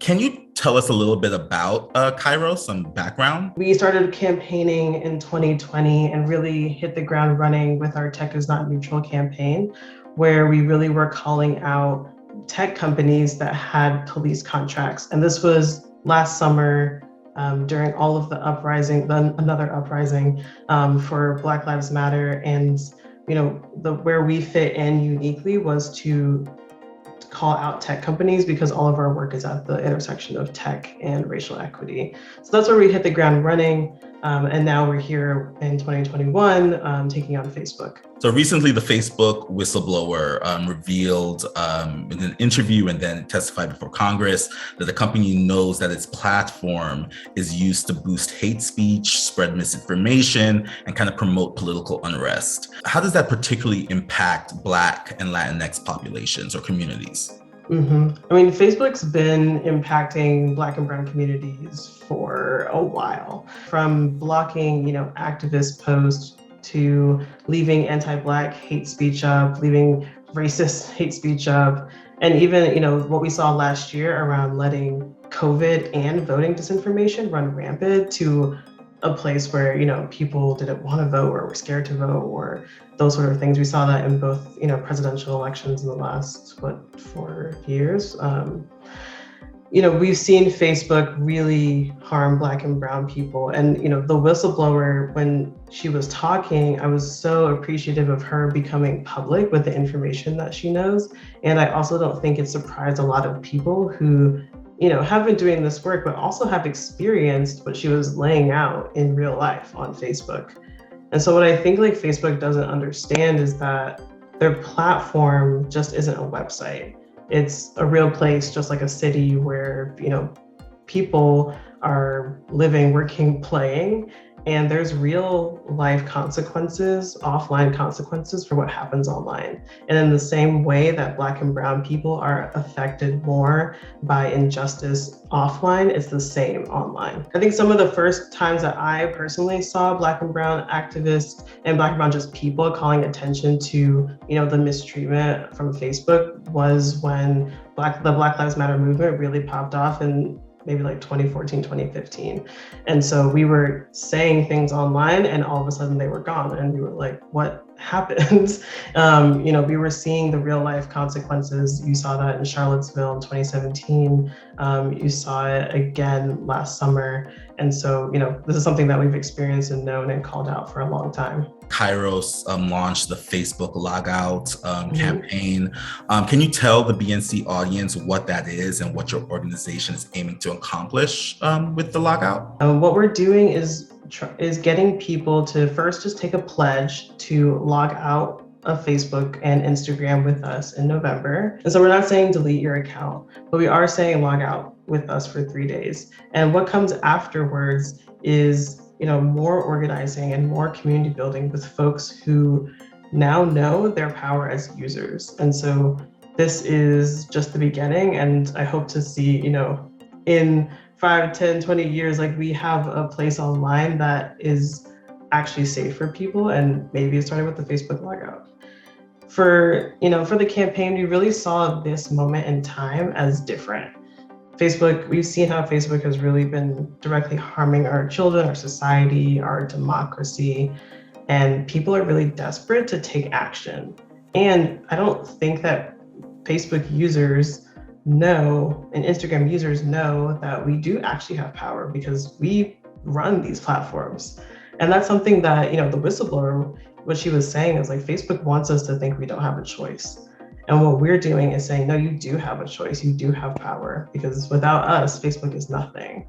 Can you tell us a little bit about Kairos, some background? We started campaigning in 2020 and really hit the ground running with our Tech is Not Neutral campaign, where we really were calling out tech companies that had police contracts. And this was last summer during all of the uprising, another uprising for Black Lives Matter. And where we fit in uniquely was to call out tech companies because all of our work is at the intersection of tech and racial equity. So that's where we hit the ground running. And now we're here in 2021 taking on Facebook. So recently, the Facebook whistleblower revealed in an interview and then testified before Congress that the company knows that its platform is used to boost hate speech, spread misinformation, and kind of promote political unrest. How does that particularly impact Black and Latinx populations or communities? I mean, Facebook's been impacting Black and Brown communities for a while, from blocking, activist posts to leaving anti-Black hate speech up, leaving racist hate speech up, and even, what we saw last year around letting COVID and voting disinformation run rampant to a place where, people didn't want to vote or were scared to vote or those sort of things. We saw that in both, presidential elections in the last, 4 years. We've seen Facebook really harm Black and Brown people. And, the whistleblower, when she was talking, I was so appreciative of her becoming public with the information that she knows. And I also don't think it surprised a lot of people who have been doing this work, but also have experienced what she was laying out in real life on Facebook. And so what I think Facebook doesn't understand is that their platform just isn't a website. It's a real place, just like a city where, people are living, working, playing, and there's real life consequences, offline consequences for what happens online. And in the same way that Black and Brown people are affected more by injustice offline, it's the same online. I think some of the first times that I personally saw Black and Brown activists and Black and Brown just people calling attention to, the mistreatment from Facebook was when the Black Lives Matter movement really popped off in maybe 2014, 2015. And so we were saying things online and all of a sudden they were gone. And we were like, what happened? We were seeing the real life consequences. You saw that in Charlottesville in 2017. You saw it again last summer. And so, this is something that we've experienced and known and called out for a long time. Kairos launched the Facebook Log Out campaign. Can you tell the BNC audience what that is and what your organization is aiming to accomplish with the Log Out? What we're doing is getting people to first just take a pledge to log out of Facebook and Instagram with us in November. And so we're not saying delete your account, but we are saying log out with us for 3 days. And what comes afterwards is more organizing and more community building with folks who now know their power as users. And so this is just the beginning. And I hope to see, in 5, 10, 20 years, we have a place online that is actually safe for people. And maybe it started with the Facebook logout. For the campaign, we really saw this moment in time as different. Facebook, we've seen how Facebook has really been directly harming our children, our society, our democracy, and people are really desperate to take action. And I don't think that Facebook users know and Instagram users know that we do actually have power because we run these platforms. And that's something that, the whistleblower, what she was saying is Facebook wants us to think we don't have a choice. And what we're doing is saying, no, you do have a choice. You do have power because without us, Facebook is nothing.